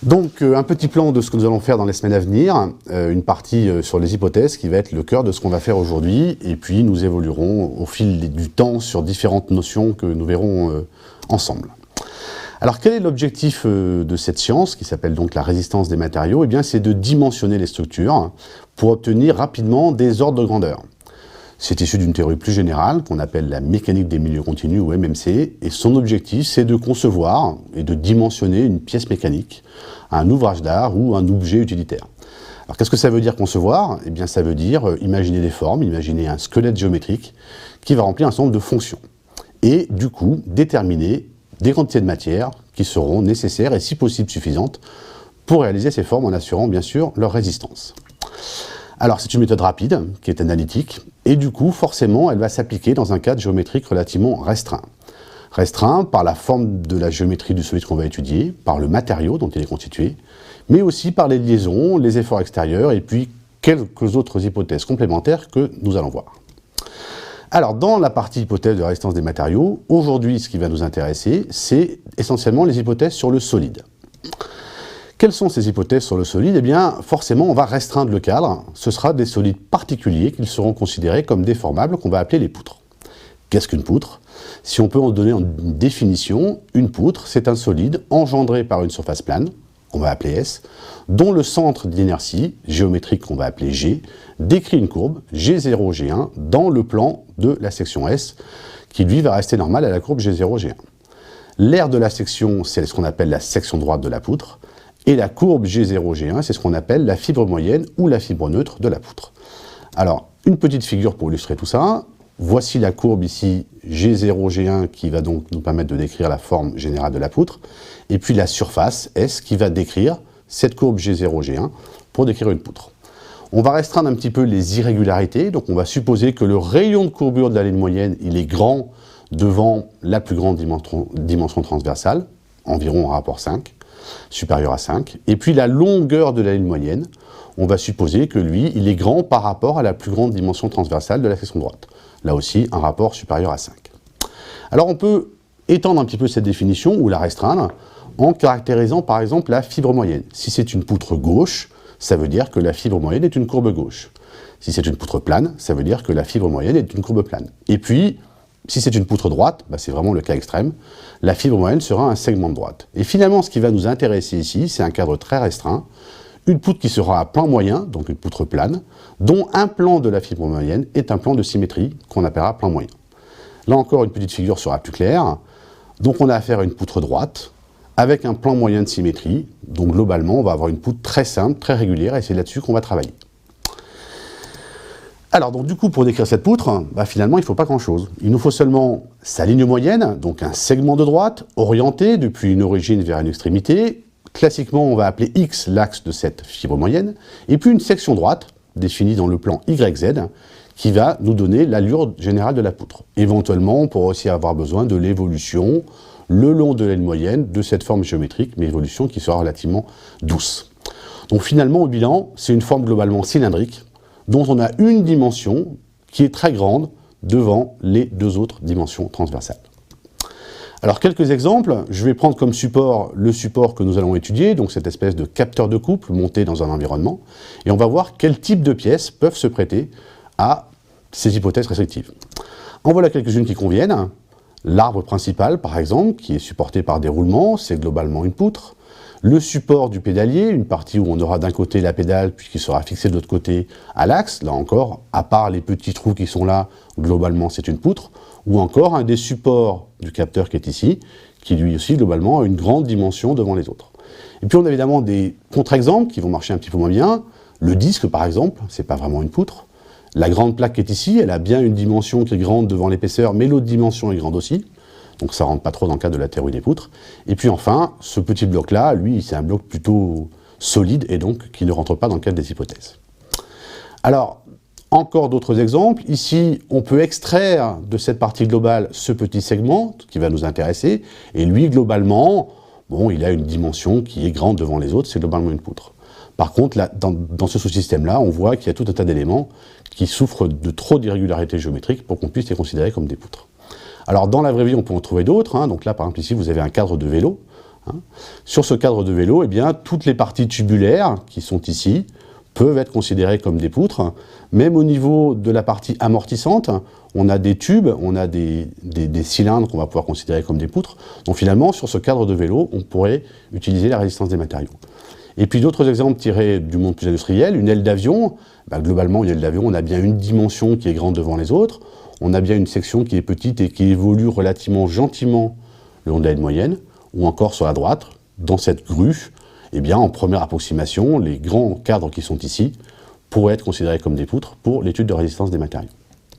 Donc, un petit plan de ce que nous allons faire dans les semaines à venir, une partie sur les hypothèses qui va être le cœur de ce qu'on va faire aujourd'hui, et puis nous évoluerons au fil du temps sur différentes notions que nous verrons ensemble. Alors, quel est l'objectif de cette science, qui s'appelle donc la résistance des matériaux? Eh bien, c'est de dimensionner les structures pour obtenir rapidement des ordres de grandeur. C'est issu d'une théorie plus générale qu'on appelle la mécanique des milieux continus ou MMC, et son objectif c'est de concevoir et de dimensionner une pièce mécanique, un ouvrage d'art ou un objet utilitaire. Alors qu'est-ce que ça veut dire concevoir? Eh bien ça veut dire imaginer des formes, imaginer un squelette géométrique qui va remplir un certain nombre de fonctions, et du coup déterminer des quantités de matière qui seront nécessaires et si possible suffisantes pour réaliser ces formes en assurant bien sûr leur résistance. Alors c'est une méthode rapide, qui est analytique, et du coup, forcément, elle va s'appliquer dans un cadre géométrique relativement restreint. Restreint par la forme de la géométrie du solide qu'on va étudier, par le matériau dont il est constitué, mais aussi par les liaisons, les efforts extérieurs, et puis quelques autres hypothèses complémentaires que nous allons voir. Alors, dans la partie hypothèse de résistance des matériaux, aujourd'hui, ce qui va nous intéresser, c'est essentiellement les hypothèses sur le solide. Quelles sont ces hypothèses sur le solide? Eh bien, forcément, on va restreindre le cadre. Ce sera des solides particuliers qui seront considérés comme déformables, qu'on va appeler les poutres. Qu'est-ce qu'une poutre? Si on peut en donner une définition, une poutre, c'est un solide engendré par une surface plane, qu'on va appeler S, dont le centre d'inertie, géométrique qu'on va appeler G, décrit une courbe, G0, G1, dans le plan de la section S, qui lui va rester normal à la courbe G0, G1. L'aire de la section, c'est ce qu'on appelle la section droite de la poutre, et la courbe G0, G1, c'est ce qu'on appelle la fibre moyenne ou la fibre neutre de la poutre. Alors, une petite figure pour illustrer tout ça. Voici la courbe ici, G0, G1, qui va donc nous permettre de décrire la forme générale de la poutre. Et puis la surface, S, qui va décrire cette courbe G0, G1 pour décrire une poutre. On va restreindre un petit peu les irrégularités. Donc on va supposer que le rayon de courbure de la ligne moyenne, il est grand devant la plus grande dimension transversale, environ en rapport 5. Supérieur à 5, et puis la longueur de la ligne moyenne, on va supposer que lui, il est grand par rapport à la plus grande dimension transversale de la section droite. Là aussi, un rapport supérieur à 5. Alors on peut étendre un petit peu cette définition, ou la restreindre, en caractérisant par exemple la fibre moyenne. Si c'est une poutre gauche, ça veut dire que la fibre moyenne est une courbe gauche. Si c'est une poutre plane, ça veut dire que la fibre moyenne est une courbe plane. Et puis, si c'est une poutre droite, c'est vraiment le cas extrême, la fibre moyenne sera un segment de droite. Et finalement, ce qui va nous intéresser ici, c'est un cadre très restreint, une poutre qui sera à plan moyen, donc une poutre plane, dont un plan de la fibre moyenne est un plan de symétrie qu'on appellera plan moyen. Là encore, une petite figure sera plus claire. Donc on a affaire à une poutre droite, avec un plan moyen de symétrie. Donc globalement, on va avoir une poutre très simple, très régulière, et c'est là-dessus qu'on va travailler. Alors, donc, du coup, pour décrire cette poutre, finalement, il ne faut pas grand-chose. Il nous faut seulement sa ligne moyenne, donc un segment de droite, orienté depuis une origine vers une extrémité. Classiquement, on va appeler X l'axe de cette fibre moyenne. Et puis une section droite, définie dans le plan YZ, qui va nous donner l'allure générale de la poutre. Éventuellement, on pourra aussi avoir besoin de l'évolution le long de la ligne moyenne de cette forme géométrique, mais évolution qui sera relativement douce. Donc finalement, au bilan, c'est une forme globalement cylindrique, dont on a une dimension qui est très grande devant les deux autres dimensions transversales. Alors quelques exemples, je vais prendre comme support le support que nous allons étudier, donc cette espèce de capteur de couple monté dans un environnement, et on va voir quel type de pièces peuvent se prêter à ces hypothèses restrictives. En voilà quelques-unes qui conviennent. L'arbre principal, par exemple, qui est supporté par des roulements, c'est globalement une poutre. Le support du pédalier, une partie où on aura d'un côté la pédale, puis qui sera fixée de l'autre côté à l'axe, là encore, à part les petits trous qui sont là, globalement c'est une poutre, ou encore un des supports du capteur qui est ici, qui lui aussi, globalement, a une grande dimension devant les autres. Et puis on a évidemment des contre-exemples qui vont marcher un petit peu moins bien. Le disque, par exemple, c'est pas vraiment une poutre. La grande plaque qui est ici, elle a bien une dimension qui est grande devant l'épaisseur, mais l'autre dimension est grande aussi. Donc ça ne rentre pas trop dans le cadre de la théorie des poutres. Et puis enfin, ce petit bloc-là, lui, c'est un bloc plutôt solide et donc qui ne rentre pas dans le cadre des hypothèses. Alors, encore d'autres exemples. Ici, on peut extraire de cette partie globale ce petit segment qui va nous intéresser. Et lui, globalement, bon, il a une dimension qui est grande devant les autres, c'est globalement une poutre. Par contre, là, dans ce sous-système-là, on voit qu'il y a tout un tas d'éléments qui souffrent de trop d'irrégularités géométriques pour qu'on puisse les considérer comme des poutres. Alors dans la vraie vie, on peut en trouver d'autres. Donc là, par exemple, ici, vous avez un cadre de vélo. Sur ce cadre de vélo, eh bien, toutes les parties tubulaires qui sont ici peuvent être considérées comme des poutres. Même au niveau de la partie amortissante, on a des tubes, on a des cylindres qu'on va pouvoir considérer comme des poutres. Donc finalement, sur ce cadre de vélo, on pourrait utiliser la résistance des matériaux. Et puis d'autres exemples tirés du monde plus industriel, une aile d'avion, globalement une aile d'avion, on a bien une dimension qui est grande devant les autres, on a bien une section qui est petite et qui évolue relativement gentiment le long de la aile moyenne, ou encore sur la droite, dans cette grue, eh bien, en première approximation, les grands cadres qui sont ici pourraient être considérés comme des poutres pour l'étude de résistance des matériaux.